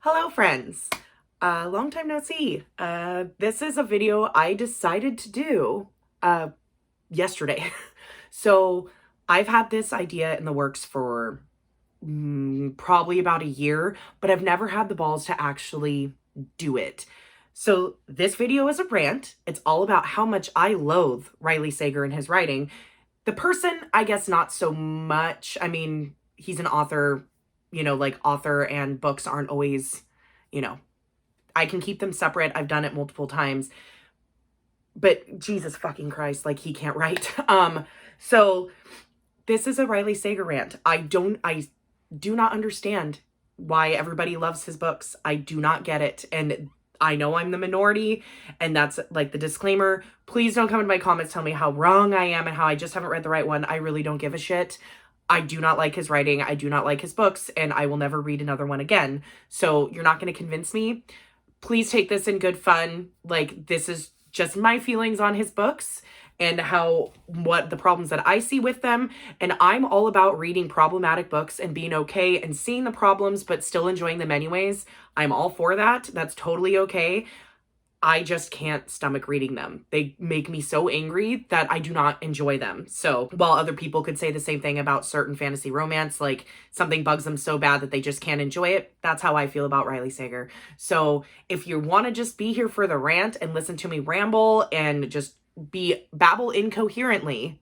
Hello friends, long time no see. This is a video I decided to do yesterday. So I've had this idea in the works for probably about a year, but I've never had the balls to actually do it. So this video is a rant. It's all about how much I loathe Riley Sager and his writing. The person, I guess not so much. I mean, he's an author, like author and books aren't always, you know, I can keep them separate. I've done it multiple times. But Jesus fucking Christ, like he can't write. So this is a Riley Sager rant. I do not understand why everybody loves his books. I do not get it. And I know I'm the minority, and that's like the disclaimer. Please don't come in my comments, tell me how wrong I am and how I just haven't read the right one. I really don't give a shit. I do not like his writing. I do not like his books, and I will never read another one again. So you're not going to convince me. Please take this in good fun. Like, this is just my feelings on his books and what the problems that I see with them. And I'm all about reading problematic books and being okay and seeing the problems, but still enjoying them anyways. I'm all for that. That's totally okay. I just can't stomach reading them. They make me so angry that I do not enjoy them. So while other people could say the same thing about certain fantasy romance, like something bugs them so bad that they just can't enjoy it, that's how I feel about Riley Sager. So if you want to just be here for the rant and listen to me ramble and just babble incoherently,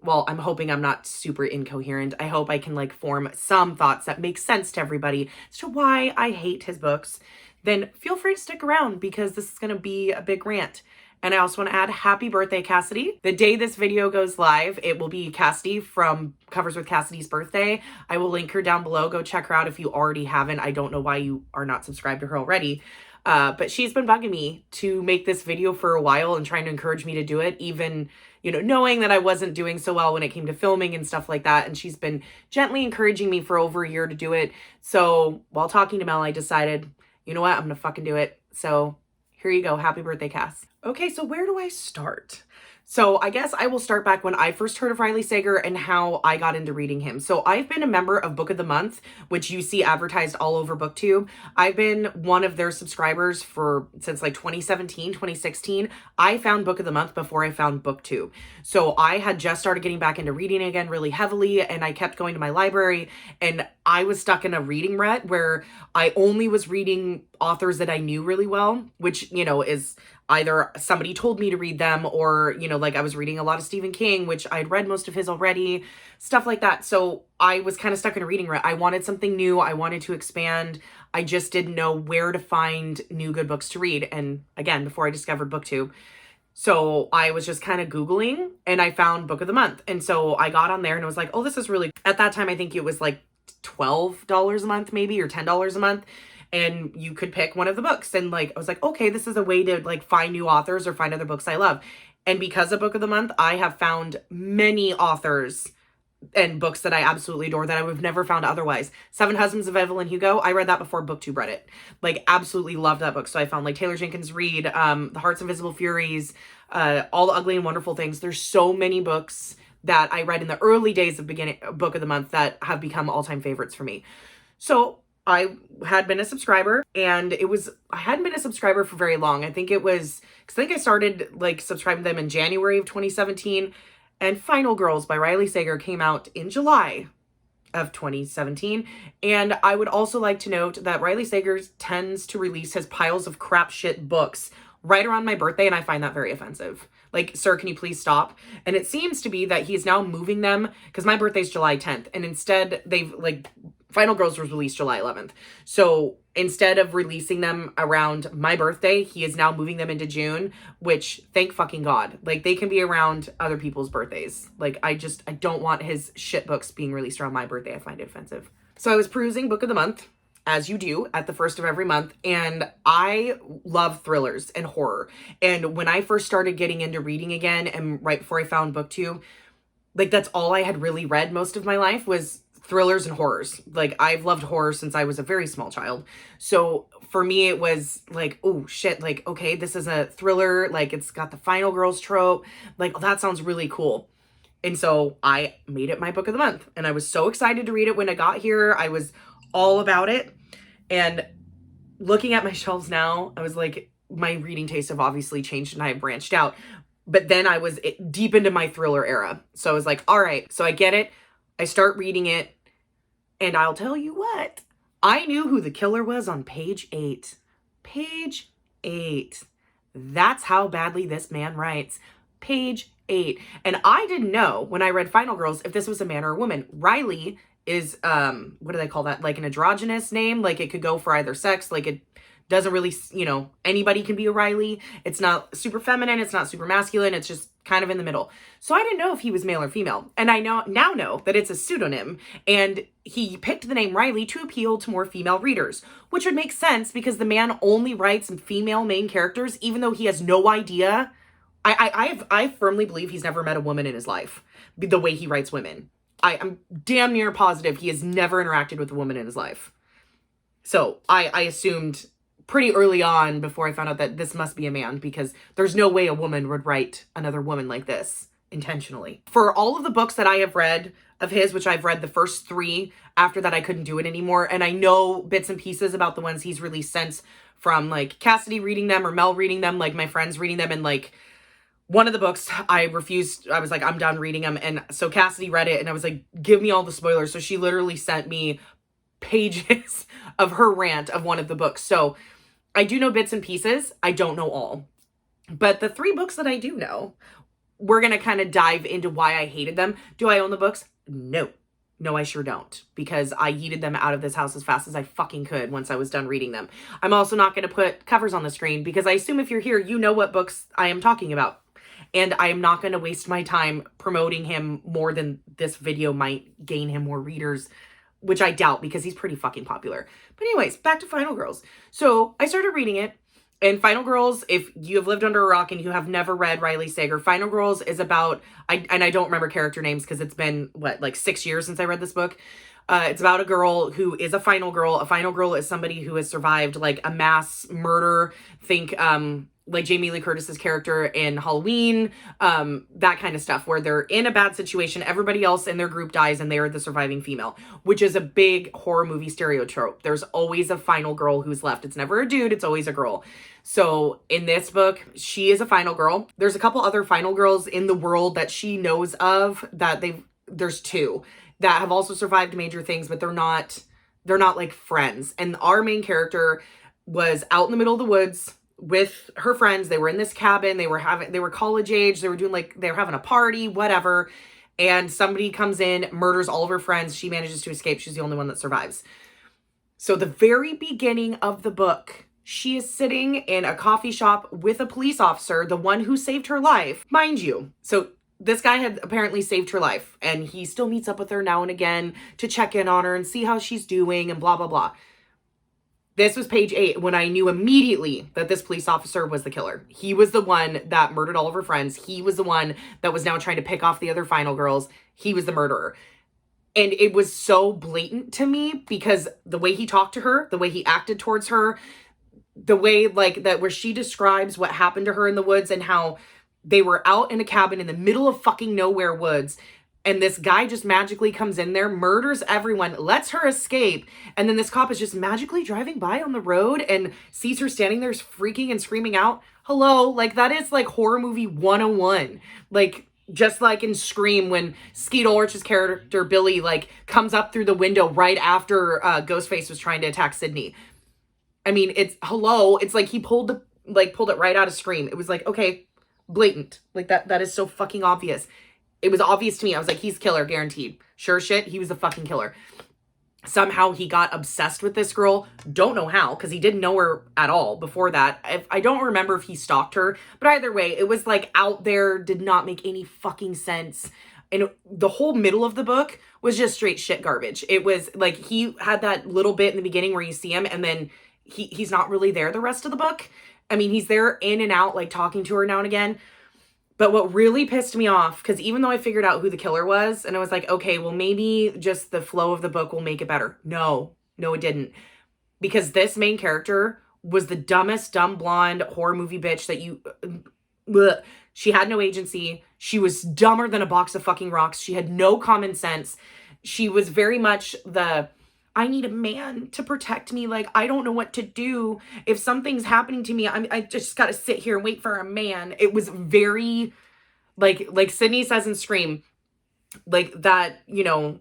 well, I'm hoping I'm not super incoherent. I hope I can like form some thoughts that make sense to everybody as to why I hate his books. Then feel free to stick around because this is going to be a big rant. And I also want to add happy birthday, Cassidy. The day this video goes live, it will be Cassidy from Covers with Cassidy's birthday. I will link her down below. Go check her out if you already haven't. I don't know why you are not subscribed to her already. But she's been bugging me to make this video for a while and trying to encourage me to do it, even, knowing that I wasn't doing so well when it came to filming and stuff like that. And she's been gently encouraging me for over a year to do it. So while talking to Mel, I decided, you know what, I'm gonna fucking do it. So here you go. Happy birthday, Cass. Okay, so where do I start? So I guess I will start back when I first heard of Riley Sager and how I got into reading him. So I've been a member of Book of the Month, which you see advertised all over BookTube. I've been one of their subscribers since like 2017, 2016. I found Book of the Month before I found BookTube. So I had just started getting back into reading again really heavily, and I kept going to my library, and I was stuck in a reading rut where I only was reading authors that I knew really well, which, is either somebody told me to read them or, like I was reading a lot of Stephen King, which I'd read most of his already, stuff like that. So I was kind of stuck in a reading rut. I wanted something new. I wanted to expand. I just didn't know where to find new good books to read. And again, before I discovered BookTube. So I was just kind of Googling and I found Book of the Month. And so I got on there and I was like, oh, this is really, at that time, I think it was like $12 a month maybe, or $10 a month. And you could pick one of the books. And like, I was like, okay, this is a way to like find new authors or find other books I love. And because of Book of the Month, I have found many authors and books that I absolutely adore that I would have never found otherwise. Seven Husbands of Evelyn Hugo. I read that before BookTube read it. Like, absolutely loved that book. So I found like Taylor Jenkins Reid, The Heart's Invisible Furies, All the Ugly and Wonderful Things. There's so many books that I read in the early days of Book of the Month that have become all-time favorites for me. So I had been a subscriber, and I hadn't been a subscriber for very long. I think I started like subscribing to them in January of 2017, and Final Girls by Riley Sager came out in July of 2017. And I would also like to note that Riley Sager tends to release his piles of crap shit books right around my birthday, and I find that very offensive. Like, sir, can you please stop? And it seems to be that he's now moving them, because my birthday's July 10th, and instead they've like, Final Girls was released July 11th. So instead of releasing them around my birthday, he is now moving them into June, which, thank fucking God. Like, they can be around other people's birthdays. Like, I don't want his shit books being released around my birthday. I find it offensive. So I was perusing Book of the Month, as you do, at the first of every month. And I love thrillers and horror. And when I first started getting into reading again, and right before I found BookTube, like, that's all I had really read most of my life was thrillers and horrors. Like, I've loved horror since I was a very small child. So for me, it was like, oh shit, like, okay, this is a thriller. Like, it's got the Final Girls trope. Like, oh, that sounds really cool. And so I made it my Book of the Month. And I was so excited to read it when I got here. I was all about it. And looking at my shelves now, I was like, my reading tastes have obviously changed and I have branched out. But then I was deep into my thriller era. So I was like, all right, so I get it. I start reading it. And I'll tell you what, I knew who the killer was on page 8. Page 8. That's how badly this man writes. Page 8. And I didn't know when I read Final Girls if this was a man or a woman. Riley is, what do they call that? Like an androgynous name. Like it could go for either sex. Like it doesn't really, anybody can be a Riley. It's not super feminine. It's not super masculine. It's just kind of in the middle. So I didn't know if he was male or female. And I now know that it's a pseudonym. And he picked the name Riley to appeal to more female readers, which would make sense because the man only writes female main characters, even though he has no idea. I firmly believe he's never met a woman in his life, the way he writes women. I'm damn near positive he has never interacted with a woman in his life. So I assumed pretty early on before I found out that this must be a man, because there's no way a woman would write another woman like this intentionally. For all of the books that I have read of his, which I've read the first 3, after that I couldn't do it anymore. And I know bits and pieces about the ones he's released since, from like Cassidy reading them or Mel reading them, like my friends reading them. And like one of the books I refused, I was like, I'm done reading them. And so Cassidy read it and I was like, give me all the spoilers. So she literally sent me pages of her rant of one of the books. So I do know bits and pieces. I don't know all. But the 3 books that I do know, we're going to kind of dive into why I hated them. Do I own the books? No. No, I sure don't. Because I yeeted them out of this house as fast as I fucking could once I was done reading them. I'm also not going to put covers on the screen because I assume if you're here, you know what books I am talking about. And I am not going to waste my time promoting him more than this video might gain him more readers, which I doubt because he's pretty fucking popular. But anyways, back to Final Girls. So I started reading it. And Final Girls, if you have lived under a rock and you have never read Riley Sager, Final Girls is about, I don't remember character names because it's been, like 6 years since I read this book. It's about a girl who is a final girl. A final girl is somebody who has survived like a mass murder. Think like Jamie Lee Curtis's character in Halloween, that kind of stuff, where they're in a bad situation. Everybody else in their group dies and they're the surviving female, which is a big horror movie stereotype. There's always a final girl who's left. It's never a dude. It's always a girl. So in this book, she is a final girl. There's a couple other final girls in the world that she knows of that there's 2 that have also survived major things, but they're not like friends. And our main character was out in the middle of the woods with her friends. They were in this cabin. They were college age. They were having a party, whatever. And somebody comes in, murders all of her friends. She manages to escape. She's the only one that survives. So the very beginning of the book, she is sitting in a coffee shop with a police officer, the one who saved her life, mind you. So this guy had apparently saved her life, and he still meets up with her now and again to check in on her and see how she's doing and blah, blah, blah. This was page 8 when I knew immediately that this police officer was the killer. He was the one that murdered all of her friends. He was the one that was now trying to pick off the other final girls. He was the murderer. And it was so blatant to me because the way he talked to her, the way he acted towards her, the way like that where she describes what happened to her in the woods and how they were out in a cabin in the middle of fucking nowhere woods. And this guy just magically comes in there, murders everyone, lets her escape. And then this cop is just magically driving by on the road and sees her standing there freaking and screaming out. Hello, like that is like horror movie 101. Like just like in Scream when Skeet Ulrich's character Billy like comes up through the window right after Ghostface was trying to attack Sydney. I mean, it's like he pulled it right out of Scream. It was like, okay, blatant. Like that is so fucking obvious. It was obvious to me. I was like, he's killer, guaranteed. Sure shit, he was the fucking killer. Somehow he got obsessed with this girl. Don't know how, because he didn't know her at all before that. I don't remember if he stalked her, but either way, it was like out there, did not make any fucking sense. And the whole middle of the book was just straight shit garbage. It was like he had that little bit in the beginning where you see him and then he's not really there the rest of the book. I mean, he's there in and out, like talking to her now and again. But what really pissed me off, because even though I figured out who the killer was, and I was like, okay, well, maybe just the flow of the book will make it better. No, it didn't. Because this main character was the dumbest, dumb, blonde horror movie bitch that you... Bleh. She had no agency. She was dumber than a box of fucking rocks. She had no common sense. She was very much the... I need a man to protect me. Like, I don't know what to do. If something's happening to me, I just got to sit here and wait for a man. It was very, like Sydney says in Scream, like that, you know,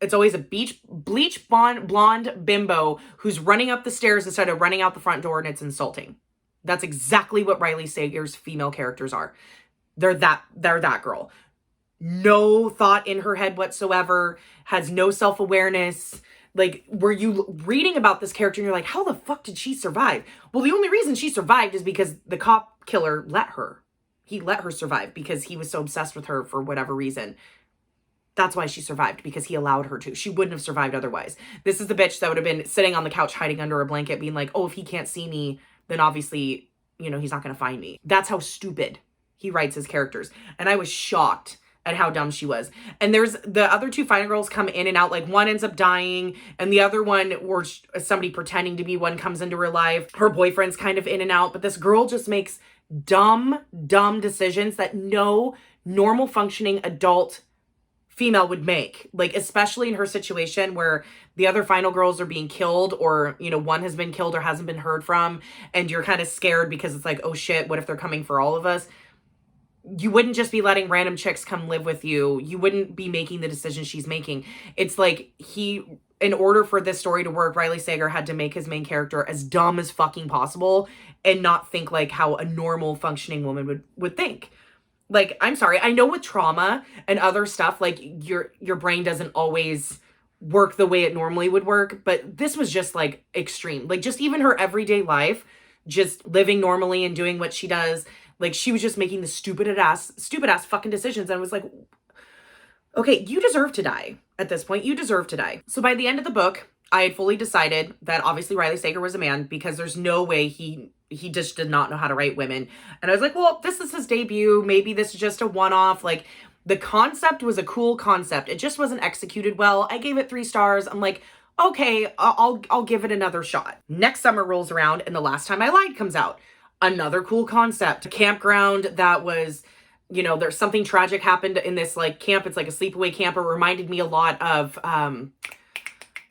it's always a bleach blonde bimbo who's running up the stairs instead of running out the front door, and it's insulting. That's exactly what Riley Sager's female characters are. They're that girl. No thought in her head whatsoever, has no self-awareness. Like, were you reading about this character and you're like, how the fuck did she survive? Well, the only reason she survived is because the cop killer let her. He let her survive because he was so obsessed with her for whatever reason. That's why she survived, because he allowed her to. She wouldn't have survived otherwise. This is the bitch that would have been sitting on the couch hiding under a blanket being like, oh, if he can't see me, then obviously, you know, he's not going to find me. That's how stupid he writes his characters. And I was shocked at how dumb she was. And there's the other two final girls come in and out. Like, one ends up dying and the other one, or somebody pretending to be one, comes into her life. Her boyfriend's kind of in and out, but this girl just makes dumb decisions that no normal functioning adult female would make. Like, especially in her situation where the other final girls are being killed, or, you know, one has been killed or hasn't been heard from, and you're kind of scared because it's like, oh shit, what if they're coming for all of us? You wouldn't just be letting random chicks come live with you. You wouldn't be making the decisions she's making. It's like, in order for this story to work, Riley Sager had to make his main character as dumb as fucking possible and not think like how a normal functioning woman would think. Like, I'm sorry, I know with trauma and other stuff, like, your brain doesn't always work the way it normally would work, but this was just like extreme. Like, just even her everyday life, just living normally and doing what she does, like, she was just making the stupid ass fucking decisions. And I was like, okay, you deserve to die at this point. You deserve to die. So by the end of the book, I had fully decided that obviously Riley Sager was a man, because there's no way he just did not know how to write women. And I was like, well, this is his debut. Maybe this is just a one-off. Like, the concept was a cool concept. It just wasn't executed well. I gave it 3 stars. I'm like, okay, I'll give it another shot. Next summer rolls around and The Last Time I Lied comes out. Another cool concept. A campground that was, you know, there's something tragic happened in this like camp. It's like a sleepaway camp. It reminded me a lot of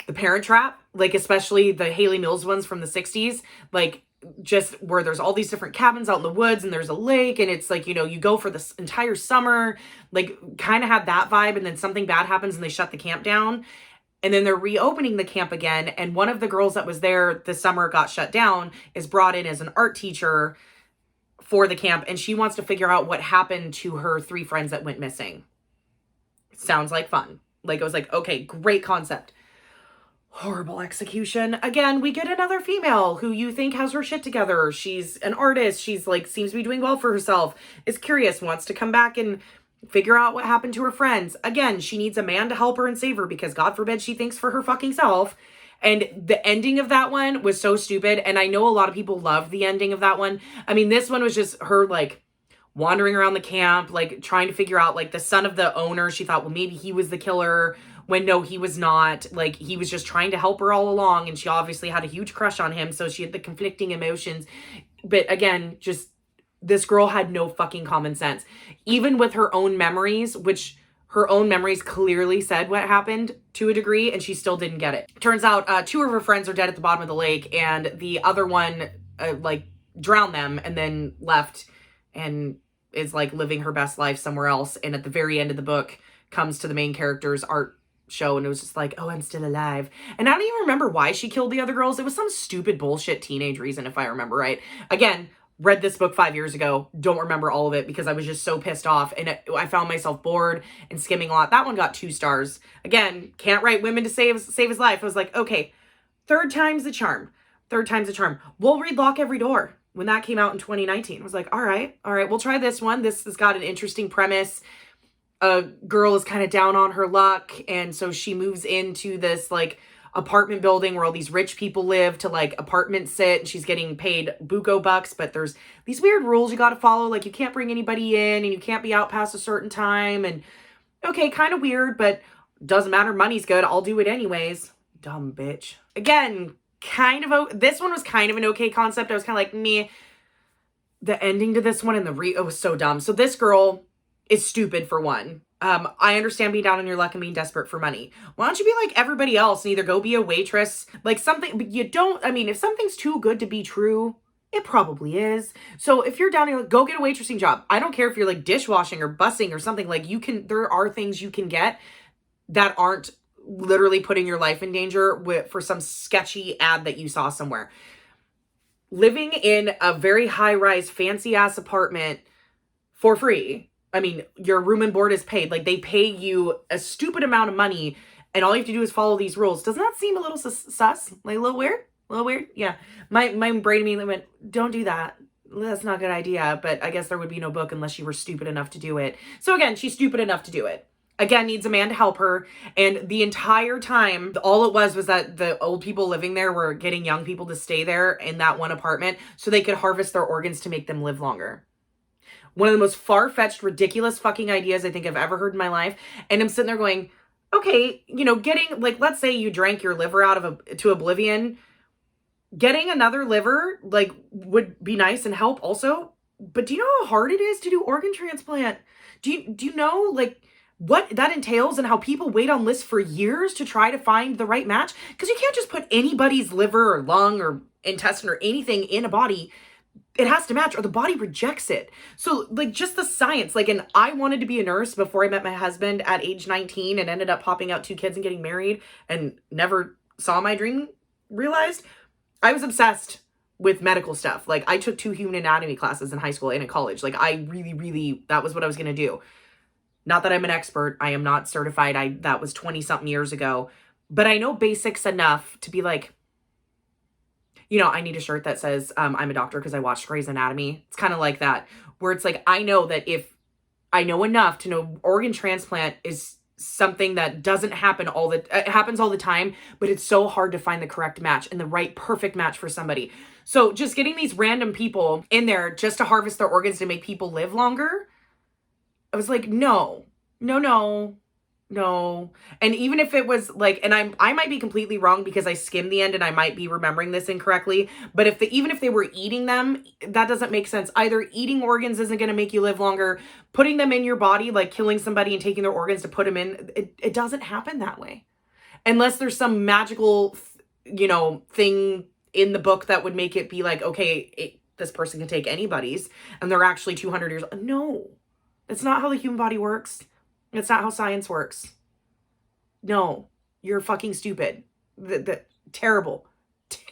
The Parent Trap, like especially the Haley Mills ones from the 60s, like just where there's all these different cabins out in the woods and there's a lake, and it's like, you know, you go for this entire summer, like kind of had that vibe, and then something bad happens and they shut the camp down. And then they're reopening the camp again. And one of the girls that was there this summer got shut down, is brought in as an art teacher for the camp. And she wants to figure out what happened to her 3 friends that went missing. Sounds like fun. Like, I was like, okay, great concept. Horrible execution. Again, we get another female who you think has her shit together. She's an artist. She's like, seems to be doing well for herself. Is curious, wants to come back and figure out what happened to her friends. Again, she needs a man to help her and save her, because God forbid she thinks for her fucking self. And the ending of that one was so stupid. And I know a lot of people loved the ending of that one. I mean, this one was just her like wandering around the camp, like trying to figure out, like, the son of the owner. She thought, well, maybe he was the killer, when no, he was not. Like, he was just trying to help her all along. And she obviously had a huge crush on him. So she had the conflicting emotions. But again, just, this girl had no fucking common sense. Even with her own memories, which her own memories clearly said what happened to a degree, and she still didn't get it. Turns out 2 of her friends are dead at the bottom of the lake, and the other one like drowned them and then left and is like living her best life somewhere else. And at the very end of the book comes to the main character's art show, and it was just like, oh, I'm still alive. And I don't even remember why she killed the other girls. It was some stupid bullshit teenage reason, if I remember right. Again, read this book 5 years ago. Don't remember all of it because I was just so pissed off, and I found myself bored and skimming a lot. That one got 2 stars. Again, can't write women to save his life. I was like, okay, 3rd time's the charm. 3rd time's the charm. We'll read Lock Every Door. When that came out in 2019, I was like, all right, we'll try this one. This has got an interesting premise. A girl is kind of down on her luck, and so she moves into this like apartment building where all these rich people live to like apartment sit, and she's getting paid buco bucks, but there's these weird rules you got to follow, like you can't bring anybody in and you can't be out past a certain time. And okay, kind of weird, but doesn't matter, money's good, I'll do it anyways. Dumb bitch. Again, this one was kind of an okay concept. I was kind of like, meh. The ending to this one and it was so dumb. So this girl is stupid, for one. I understand being down on your luck and being desperate for money. Why don't you be like everybody else and either go be a waitress, like something, but you don't, I mean, if something's too good to be true, it probably is. So if you're down here, go get a waitressing job. I don't care if you're like dishwashing or bussing or something, like you can, there are things you can get that aren't literally putting your life in danger for some sketchy ad that you saw somewhere. Living in a very high-rise, fancy-ass apartment for free. I mean, your room and board is paid. Like, they pay you a stupid amount of money, and all you have to do is follow these rules. Doesn't that seem a little sus? Like, a little weird? A little weird? Yeah. My brain immediately went, don't do that. That's not a good idea, but I guess there would be no book unless you were stupid enough to do it. So again, she's stupid enough to do it. Again, needs a man to help her. And the entire time, all it was that the old people living there were getting young people to stay there in that one apartment so they could harvest their organs to make them live longer. One of the most far-fetched, ridiculous fucking ideas I think I've ever heard in my life. And I'm sitting there going, okay, you know, getting, like, let's say you drank your liver out of to oblivion. Getting another liver, like, would be nice and help also. But do you know how hard it is to do organ transplant? Do you know, like, what that entails and how people wait on lists for years to try to find the right match? Because you can't just put anybody's liver or lung or intestine or anything in a body. It has to match or the body rejects it. So like just the science, like, and I wanted to be a nurse before I met my husband at age 19 and ended up popping out 2 kids and getting married and never saw my dream realized. I was obsessed with medical stuff. Like I took 2 human anatomy classes in high school and in college. Like I really, that was what I was going to do. Not that I'm an expert. I am not certified. That was 20 something years ago, but I know basics enough to be like, you know, I need a shirt that says, I'm a doctor because I watched Grey's Anatomy. It's kind of like that, where it's like, I know that if I know enough to know organ transplant is something that doesn't happen it happens all the time, but it's so hard to find the correct match and the right perfect match for somebody. So just getting these random people in there just to harvest their organs to make people live longer. I was like, no. And even if it was like, and I might be completely wrong because I skimmed the end and I might be remembering this incorrectly, but even if they were eating them, that doesn't make sense. Either eating organs isn't going to make you live longer, putting them in your body, like killing somebody and taking their organs to put them in, it doesn't happen that way. Unless there's some magical, you know, thing in the book that would make it be like, okay, this person can take anybody's and they're actually 200 years old. No. It's not how the human body works. It's not how science works. No, you're fucking stupid. The terrible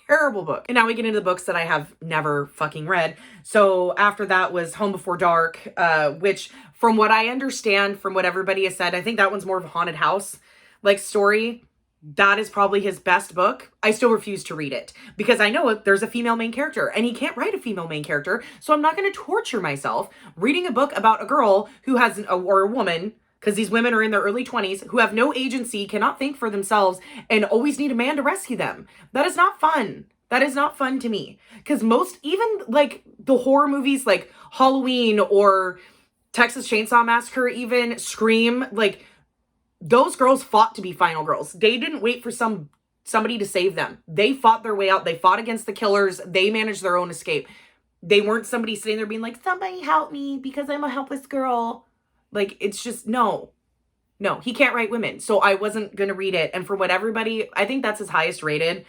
book. And now we get into the books that I have never fucking read. So after that was Home Before Dark, which from what I understand, from what everybody has said, I think that one's more of a haunted house like story. That is probably his best book. I still refuse to read it because I know there's a female main character and he can't write a female main character. So I'm not going to torture myself reading a book about a girl who has, or a woman, because these women are in their early 20s, who have no agency, cannot think for themselves, and always need a man to rescue them. That is not fun. That is not fun to me. Because even like the horror movies like Halloween or Texas Chainsaw Massacre, even Scream, like, those girls fought to be final girls. They didn't wait for somebody to save them. They fought their way out. They fought against the killers. They managed their own escape. They weren't somebody sitting there being like, somebody help me because I'm a helpless girl. Like, it's just, no, he can't write women. So I wasn't going to read it. And for what everybody, I think that's his highest rated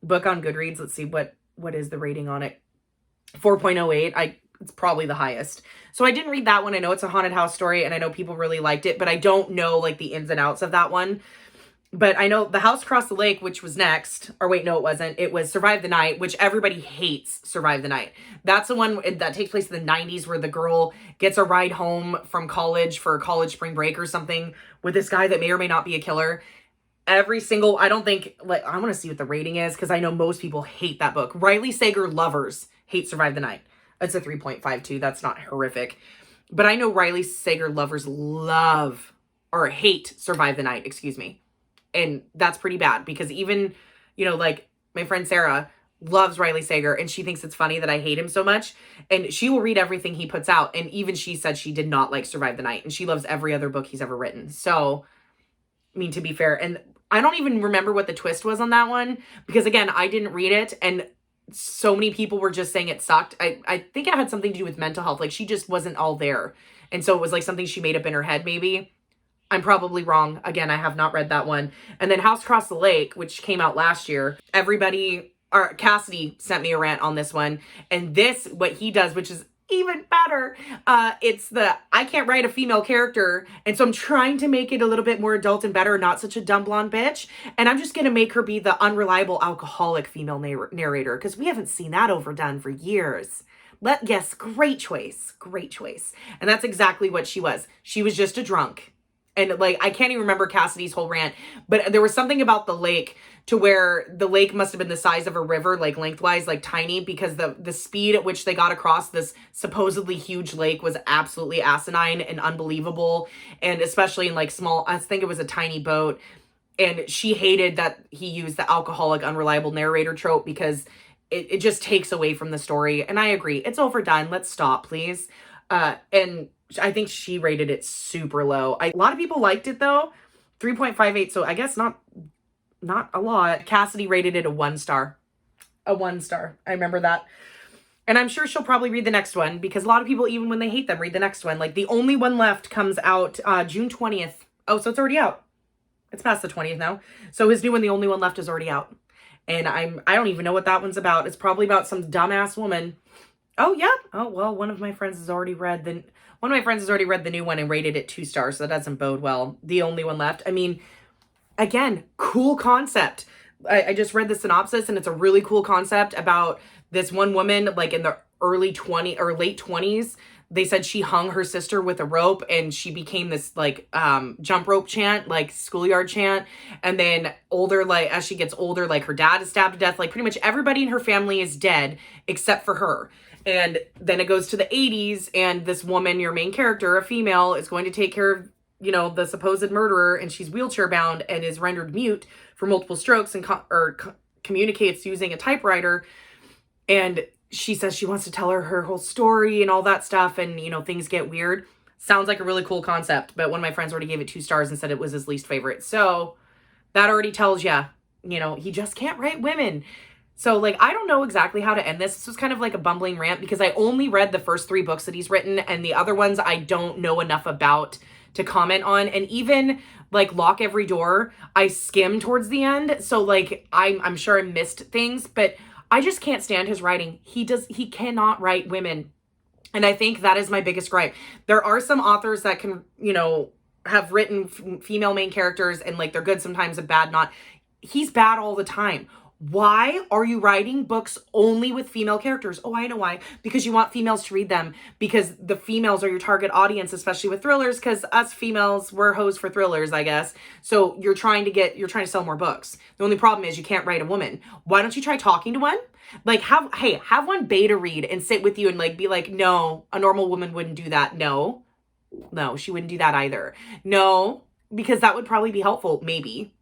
book on Goodreads. Let's see, what is the rating on it? 4.08. It's probably the highest. So I didn't read that one. I know it's a haunted house story and I know people really liked it, but I don't know like the ins and outs of that one. But I know The House Across the Lake, which was next, or wait, no, it wasn't. It was Survive the Night, which everybody hates Survive the Night. That's the one that takes place in the 90s where the girl gets a ride home from college for a college spring break or something with this guy that may or may not be a killer. I don't think, like, I want to see what the rating is because I know most people hate that book. Riley Sager lovers hate Survive the Night. It's a 3.52. That's not horrific. But I know Riley Sager lovers love or hate Survive the Night, excuse me. And that's pretty bad because even, you know, like my friend Sarah loves Riley Sager and she thinks it's funny that I hate him so much. And she will read everything he puts out. And even she said she did not like Survive the Night and she loves every other book he's ever written. So, I mean, to be fair, and I don't even remember what the twist was on that one because again, I didn't read it and so many people were just saying it sucked. I think it had something to do with mental health. Like she just wasn't all there. And so it was like something she made up in her head maybe. I'm probably wrong. Again, I have not read that one. And then House Across the Lake, which came out last year. Cassidy sent me a rant on this one. And this, what he does, which is even better, I can't write a female character. And so I'm trying to make it a little bit more adult and better, not such a dumb blonde bitch. And I'm just going to make her be the unreliable alcoholic female narrator, because we haven't seen that overdone for years. Yes, great choice. Great choice. And that's exactly what she was. She was just a drunk. And like, I can't even remember Cassidy's whole rant, but there was something about the lake to where the lake must have been the size of a river, like lengthwise, like tiny, because the speed at which they got across this supposedly huge lake was absolutely asinine and unbelievable. And especially in like small, I think it was a tiny boat. And she hated that he used the alcoholic, unreliable narrator trope because it just takes away from the story. And I agree. It's overdone. Let's stop, please. And I think she rated it super low. A lot of people liked it though. 3.58. So I guess not a lot. Cassidy rated it a 1 star. A 1 star. I remember that. And I'm sure she'll probably read the next one, because a lot of people, even when they hate them, read the next one. Like the only one left comes out June 20th. Oh, so it's already out. It's past the 20th now. So his new one, The Only One Left, is already out. And I don't even know what that one's about. It's probably about some dumbass woman. Oh, yeah. Oh, well, one of my friends has already read the new one and rated it 2 stars. So that doesn't bode well. The Only One Left. I mean, again, cool concept. I just read the synopsis, and it's a really cool concept about this one woman, like in the late 20s. They said she hung her sister with a rope, and she became this like jump rope chant, like schoolyard chant. And then as she gets older, like her dad is stabbed to death. Like pretty much everybody in her family is dead except for her. And then it goes to the 80s, and this woman, your main character, a female, is going to take care of, the supposed murderer, and she's wheelchair bound and is rendered mute for multiple strokes and communicates using a typewriter. And she says she wants to tell her whole story and all that stuff, and things get weird. Sounds like a really cool concept, but one of my friends already gave it 2 stars and said it was his least favorite. So that already tells you, he just can't write women. So like, I don't know exactly how to end this. This was kind of like a bumbling rant because I only read the first 3 books that he's written, and the other ones I don't know enough about to comment on. And even like Lock Every Door, I skimmed towards the end. So like, I'm sure I missed things, but I just can't stand his writing. He cannot write women. And I think that is my biggest gripe. There are some authors that can, have written female main characters, and like they're good sometimes and bad not. He's bad all the time. Why are you writing books only with female characters? Oh, I know why. Because you want females to read them, because the females are your target audience, especially with thrillers, because us females, we're hoes for thrillers, I guess. So you're trying to sell more books. The only problem is you can't write a woman. Why don't you try talking to one? Like have one beta read and sit with you and like be like, no, a normal woman wouldn't do that. No, she wouldn't do that either. No, because that would probably be helpful. Maybe.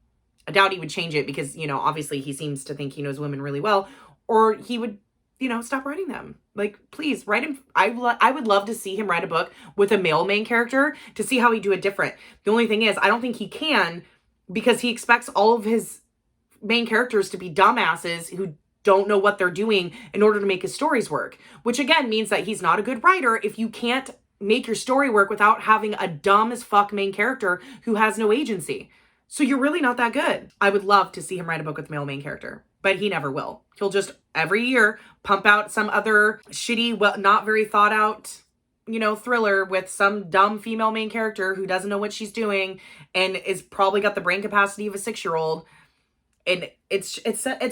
I doubt he would change it because, obviously he seems to think he knows women really well, or he would, stop writing them. Like, please write him. I would love to see him write a book with a male main character to see how he'd do it different. The only thing is, I don't think he can, because he expects all of his main characters to be dumbasses who don't know what they're doing in order to make his stories work, which again means that he's not a good writer if you can't make your story work without having a dumb as fuck main character who has no agency. So you're really not that good. I would love to see him write a book with a male main character, but he never will. He'll just every year pump out some other shitty, well, not very thought out, thriller with some dumb female main character who doesn't know what she's doing and is probably got the brain capacity of a 6-year-old. And it's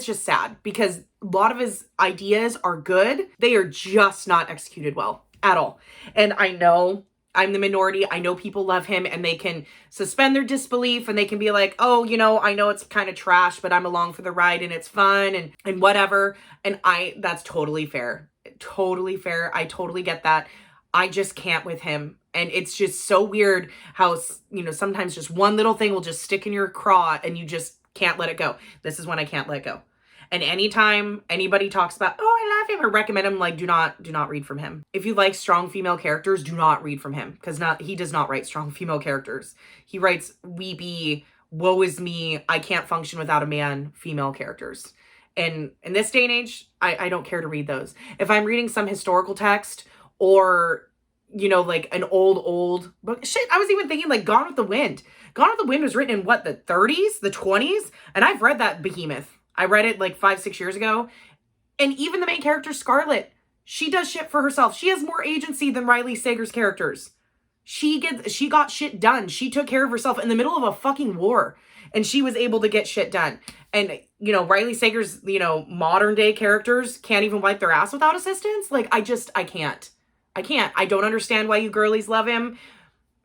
just sad because a lot of his ideas are good. They are just not executed well at all. And I know I'm the minority. I know people love him and they can suspend their disbelief and they can be like, oh, I know it's kind of trash, but I'm along for the ride and it's fun and whatever. And that's totally fair. Totally fair. I totally get that. I just can't with him. And it's just so weird how, sometimes just one little thing will just stick in your craw and you just can't let it go. This is when I can't let it go. And anytime anybody talks about, oh, I love him or recommend him, like, do not read from him. If you like strong female characters, do not read from him, because he does not write strong female characters. He writes weepy, woe is me, I can't function without a man female characters. And in this day and age, I don't care to read those. If I'm reading some historical text or, you know, like an old book. Shit, I was even thinking like Gone with the Wind. Gone with the Wind was written in what, the 30s, the 20s? And I've read that behemoth. I read it like 5-6 years ago. And even the main character, Scarlett, she does shit for herself. She has more agency than Riley Sager's characters. She got shit done. She took care of herself in the middle of a fucking war. And she was able to get shit done. And, you know, Riley Sager's, you know, modern day characters can't even wipe their ass without assistance. Like, I can't. I can't. I don't understand why you girlies love him.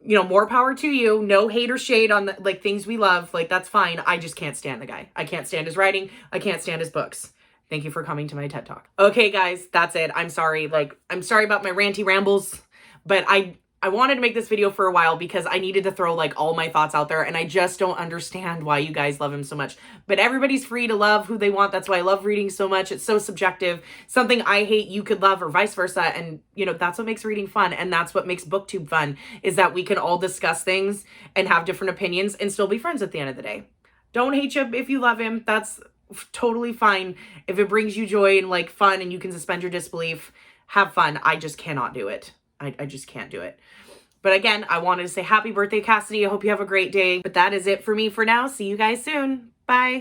You know, more power to you. No hate or shade on the, like, things we love. Like, that's fine. I just can't stand the guy. I can't stand his writing. I can't stand his books. Thank you for coming to my TED Talk. Okay, guys, that's it. I'm sorry. Like, I'm sorry about my ranty rambles, but I wanted to make this video for a while because I needed to throw like all my thoughts out there, and I just don't understand why you guys love him so much. But everybody's free to love who they want. That's why I love reading so much. It's so subjective. Something I hate, you could love, or vice versa. And you know, that's what makes reading fun. And that's what makes BookTube fun, is that we can all discuss things and have different opinions and still be friends at the end of the day. Don't hate you if you love him. That's totally fine. If it brings you joy and like fun and you can suspend your disbelief, have fun. I just cannot do it. I just can't do it. But again, I wanted to say happy birthday, Cassidy. I hope you have a great day. But that is it for me for now. See you guys soon. Bye.